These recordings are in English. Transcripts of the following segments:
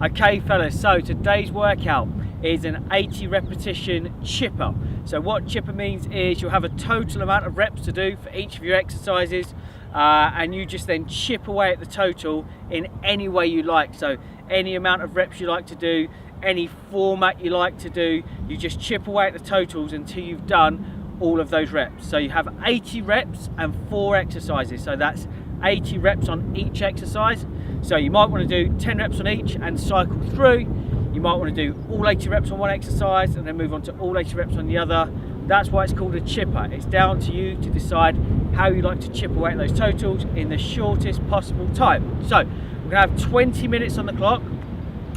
Okay fellas, so today's workout is an 80 repetition chipper. So what chipper means is you'll have a total amount of reps to do for each of your exercises, and you just then chip away at the total in any way you like. So any amount of reps you like to do, any format you like to do, you just chip away at the totals until you've done all of those reps. So you have 80 reps and 4 exercises, so that's 80 reps on each exercise. So you might want to do 10 reps on each and cycle through. You might want to do all 80 reps on one exercise and then move on to all 80 reps on the other. That's why it's called a chipper. It's down to you to decide how you like to chip away at those totals in the shortest possible time. So we're going to have 20 minutes on the clock,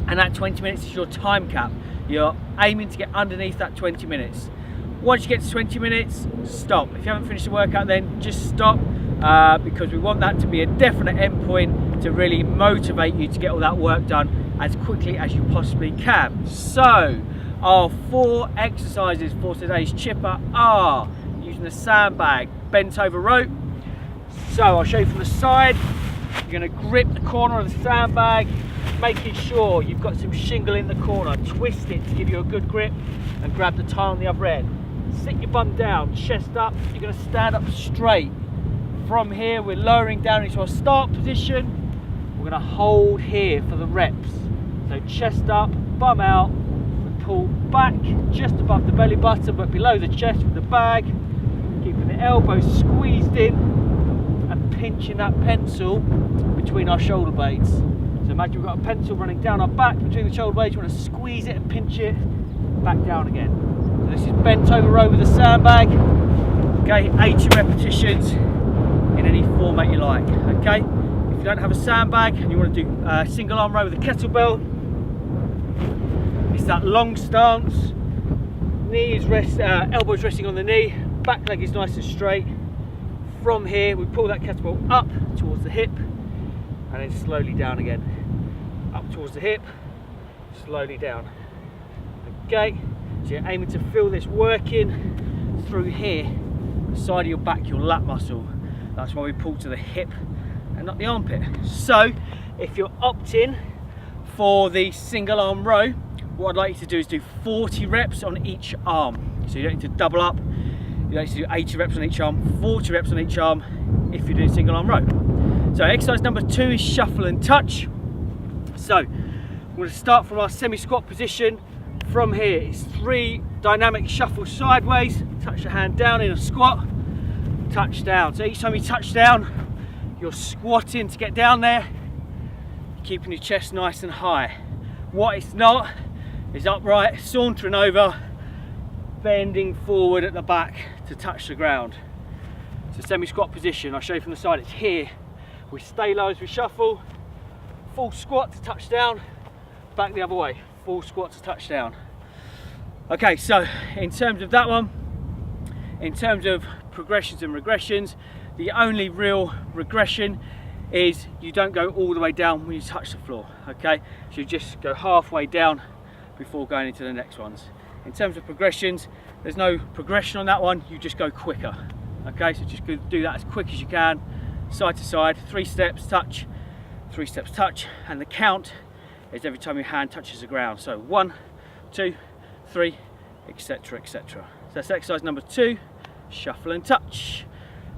and that 20 minutes is your time cap. You're aiming to get underneath that 20 minutes. Once you get to 20 minutes, stop. If you haven't finished the workout, then just stop, because we want that to be a definite end point to really motivate you to get all that work done as quickly as you possibly can. So our 4 exercises for today's chipper are using a sandbag, bent over rope. So I'll show you from the side. You're going to grip the corner of the sandbag, making sure you've got some shingle in the corner. Twist it to give you a good grip and grab the tile on the other end. Sit your bum down, chest up. You're going to stand up straight. From here we're lowering down into our start position. We're going to hold here for the reps. So chest up, bum out, we pull back just above the belly button but below the chest with the bag, keeping the elbows squeezed in and pinching that pencil between our shoulder blades. So imagine we've got a pencil running down our back between the shoulder blades. You want to squeeze it and pinch it back down again. So this is bent over with the sandbag. Okay, 80 repetitions in any format you like. Okay, if you don't have a sandbag and you want to do a single arm row with a kettlebell, it's that long stance, elbows resting on the knee, back leg is nice and straight. From here we pull that kettlebell up towards the hip and then slowly down again. Up towards the hip, slowly down. Okay, so you're aiming to feel this working through here, the side of your back, your lat muscle. That's why we pull to the hip and not the armpit. So if you're opting for the single arm row, what I'd like you to do is do 40 reps on each arm. So you don't need to double up. You don't need to do 80 reps on each arm, 40 reps on each arm if you're doing single arm row. So exercise number 2 is shuffle and touch. So we're going to start from our semi-squat position. From here it's 3 dynamic shuffles sideways. Touch the hand down in a squat, touch down. So each time you touch down, you're squatting to get down there, keeping your chest nice and high. What it's not is upright, sauntering over, bending forward at the back to touch the ground. It's a semi-squat position. I'll show you from the side. It's here. We stay low as we shuffle, full squat to touch down, back the other way, full squat to touch down. Okay, so in terms of that one, in terms of progressions and regressions, the only real regression is you don't go all the way down when you touch the floor. Okay, so you just go halfway down before going into the next ones. In terms of progressions, there's no progression on that one, you just go quicker. Okay, so just do that as quick as you can, side to side, 3 steps, touch, 3 steps, touch, and the count is every time your hand touches the ground. So 1, 2, 3, etc, etc. So that's exercise number 2, shuffle and touch.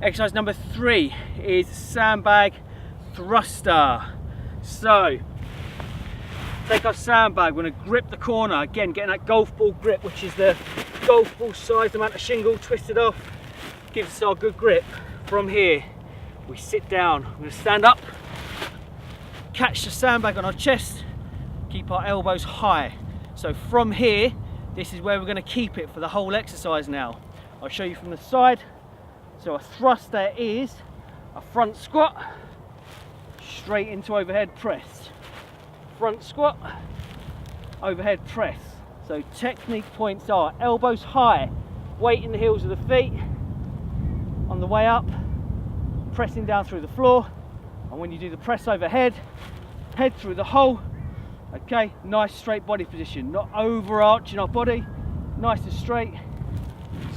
Exercise number 3 is sandbag thruster. So take our sandbag, we're going to grip the corner, again getting that golf ball grip, which is the golf ball sized amount of shingle twisted off, gives us our good grip. From here we sit down, we're going to stand up, catch the sandbag on our chest, keep our elbows high. So from here, this is where we're going to keep it for the whole exercise now. I'll show you from the side. So a thruster is a front squat, straight into overhead press. Front squat, overhead press. So technique points are elbows high, weight in the heels of the feet, on the way up, pressing down through the floor, and when you do the press overhead, head through the hole. Okay, nice straight body position, not overarching our body, nice and straight.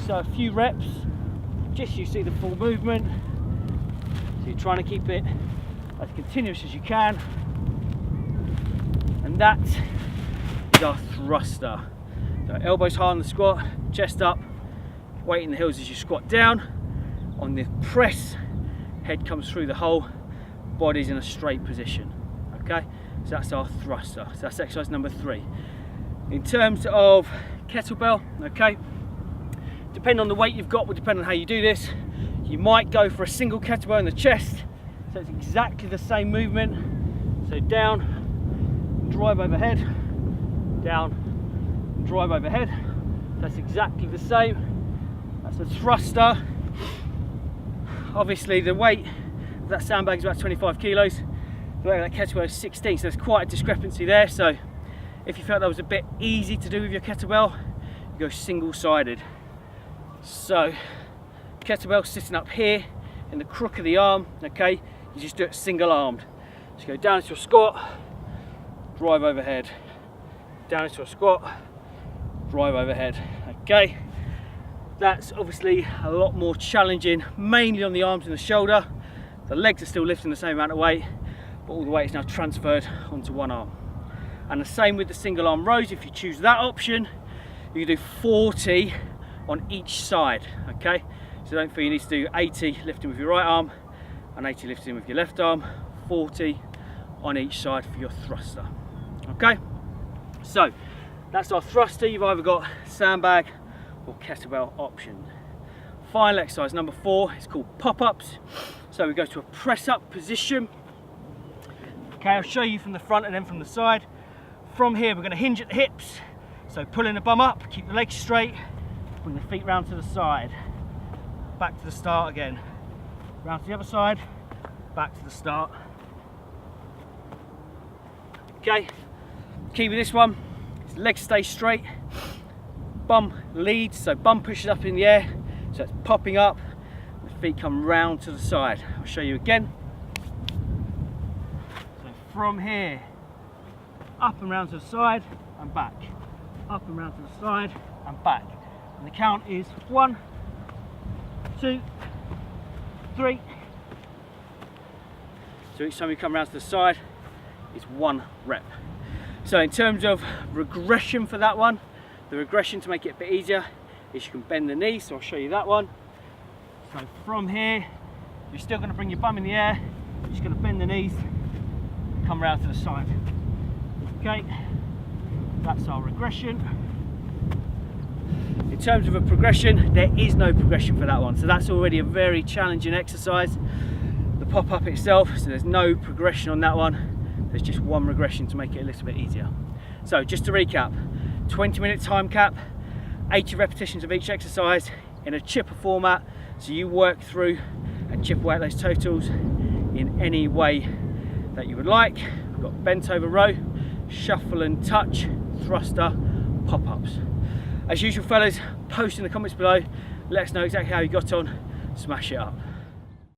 So a few reps, just so you see the full movement. So you're trying to keep it as continuous as you can. And that is our thruster. So elbows high on the squat, chest up, weight in the heels as you squat down. On the press, head comes through the hole, body's in a straight position. Okay, so that's our thruster. So that's exercise number 3. In terms of kettlebell, okay, depending on the weight you've got will depend on how you do this. You might go for a single kettlebell in the chest, so it's exactly the same movement. So down, drive overhead, down, drive overhead. That's exactly the same. That's a thruster. Obviously the weight of that sandbag is about 25 kilos. The weight of that kettlebell is 16, so there's quite a discrepancy there. So if you felt that was a bit easy to do with your kettlebell, you go single-sided. So kettlebell sitting up here in the crook of the arm, okay, you just do it single-armed. So go down into a squat, drive overhead, down into a squat, drive overhead. Okay, that's obviously a lot more challenging, mainly on the arms and the shoulder. The legs are still lifting the same amount of weight, but all the weight is now transferred onto one arm. And the same with the single arm rows. If you choose that option, you can do 40 on each side. Okay, so don't feel you need to do 80 lifting with your right arm and 80 lifting with your left arm. 40 on each side for your thruster. Okay, so that's our thruster. You've either got sandbag or kettlebell option. Final exercise number 4 is called pop-ups. So we go to a press-up position. Okay, I'll show you from the front and then from the side. From here, we're going to hinge at the hips. So pulling the bum up, keep the legs straight, bring the feet round to the side. Back to the start again. Round to the other side, back to the start. Okay, key with this one is legs stay straight, bum leads, so bum pushes up in the air, so it's popping up, the feet come round to the side. I'll show you again. So from here, up and round to the side and back, up and round to the side and back. And the count is 1, 2, 3. So each time you come around to the side, it's 1 rep. So in terms of regression for that one, the regression to make it a bit easier is you can bend the knees, so I'll show you that one. So from here, you're still going to bring your bum in the air, you're just going to bend the knees, come around to the side. Okay, that's our regression. In terms of a progression, there is no progression for that one, so that's already a very challenging exercise. The pop-up itself, so there's no progression on that one, there's just 1 regression to make it a little bit easier. So just to recap, 20-minute time cap, 80 repetitions of each exercise in a chipper format, so you work through and chip away at those totals in any way that you would like. We've got bent over row, shuffle and touch, thruster, pop-ups. As usual fellas, post in the comments below, let us know exactly how you got on, smash it up.